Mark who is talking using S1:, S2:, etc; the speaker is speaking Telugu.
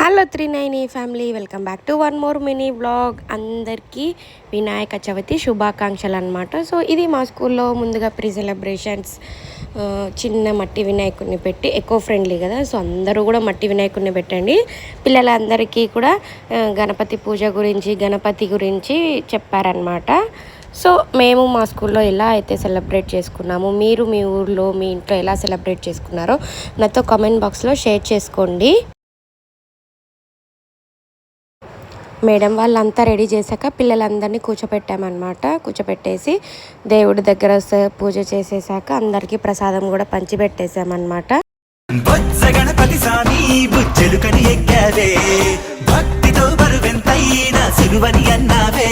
S1: Hello 39 family, welcome back to one more mini vlog. అందరికీ వినాయక చవితి శుభాకాంక్షలు అనమాట. సో ఇది మా స్కూల్లో ముందుగా ప్రీ సెలబ్రేషన్స్, చిన్న మట్టి వినాయకుడిని పెట్టి, ఎకో ఫ్రెండ్లీ కదా, సో అందరూ కూడా మట్టి వినాయకుడిని పెట్టండి. పిల్లలందరికీ కూడా గణపతి పూజ గణపతి గురించి చెప్పారనమాట. సో మేము మా స్కూల్లో ఎలా అయితే సెలబ్రేట్ చేసుకున్నాము, మీరు మీ ఊర్లో మీ ఇంట్లో ఎలా సెలబ్రేట్ చేసుకున్నారో నాతో కామెంట్ బాక్స్లో షేర్ చేసుకోండి. మేడం వాళ్ళంతా రెడీ చేశాక పిల్లలందరినీ కూర్చోపెట్టేసి దేవుడి దగ్గర పూజ చేసేసాక అందరికీ ప్రసాదం కూడా పంచిపెట్టేసామన్నమాట. గణపతి స్వామి బుజ్జలు కని ఎక్కావే, భక్తితో బరువెంతైనా సిరువని అన్నావే.